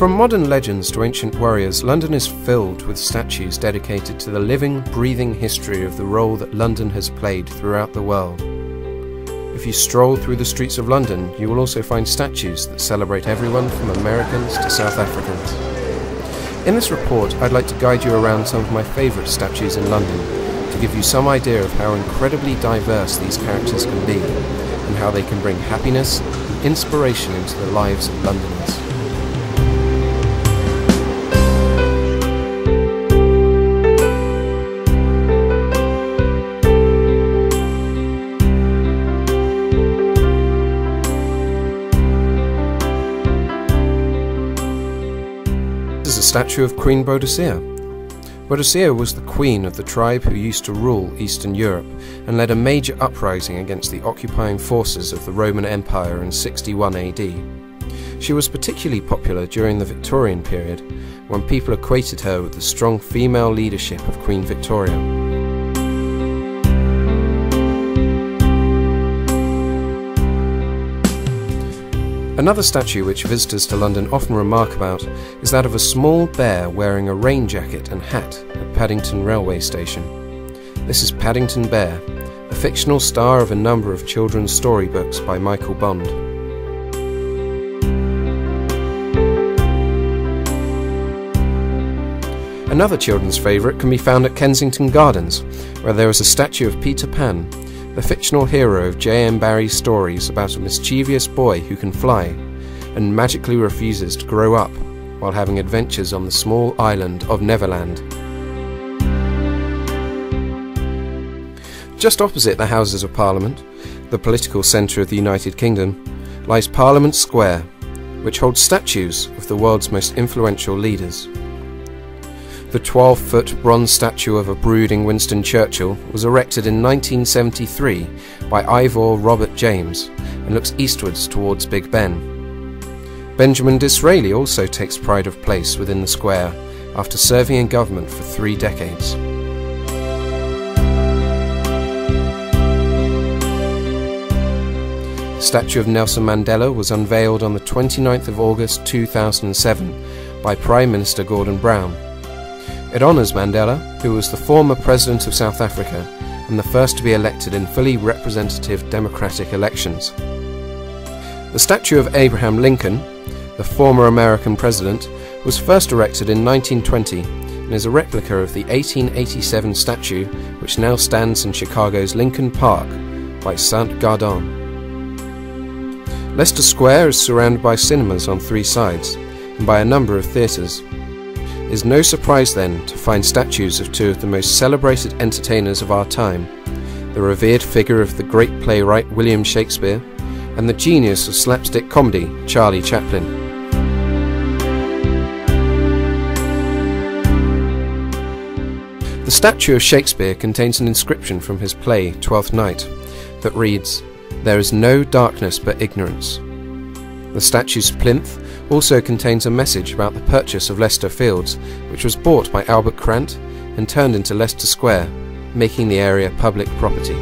From modern legends to ancient warriors, London is filled with statues dedicated to the living, breathing history of the role that London has played throughout the world. If you stroll through the streets of London, you will also find statues that celebrate everyone from Americans to South Africans. In this report, I'd like to guide you around some of my favourite statues in London, to give you some idea of how incredibly diverse these characters can be, and how they can bring happiness and inspiration into the lives of Londoners. This is a statue of Queen Boadicea. Boadicea was the queen of the tribe who used to rule Eastern Europe and led a major uprising against the occupying forces of the Roman Empire in 61 AD. She was particularly popular during the Victorian period, when people equated her with the strong female leadership of Queen Victoria. Another statue which visitors to London often remark about is that of a small bear wearing a rain jacket and hat at Paddington railway station. This is Paddington Bear, a fictional star of a number of children's storybooks by Michael Bond. Another children's favourite can be found at Kensington Gardens, where there is a statue of Peter Pan, the fictional hero of J.M. Barrie's stories about a mischievous boy who can fly and magically refuses to grow up while having adventures on the small island of Neverland. Just opposite the Houses of Parliament, the political centre of the United Kingdom, lies Parliament Square, which holds statues of the world's most influential leaders. The 12-foot bronze statue of a brooding Winston Churchill was erected in 1973 by Ivor Robert James and looks eastwards towards Big Ben. Benjamin Disraeli also takes pride of place within the square after serving in government for 3 decades. The statue of Nelson Mandela was unveiled on the 29th of August 2007 by Prime Minister Gordon Brown. It honours Mandela, who was the former President of South Africa and the first to be elected in fully representative democratic elections. The statue of Abraham Lincoln, the former American President, was first erected in 1920 and is a replica of the 1887 statue which now stands in Chicago's Lincoln Park by St. Gardon. Leicester Square is surrounded by cinemas on 3 sides and by a number of theatres. It is no surprise then to find statues of 2 of the most celebrated entertainers of our time, the revered figure of the great playwright William Shakespeare and the genius of slapstick comedy Charlie Chaplin. The statue of Shakespeare contains an inscription from his play Twelfth Night that reads, "There is no darkness but ignorance." The statue's plinth also contains a message about the purchase of Leicester Fields, which was bought by Albert Krant and turned into Leicester Square, making the area public property.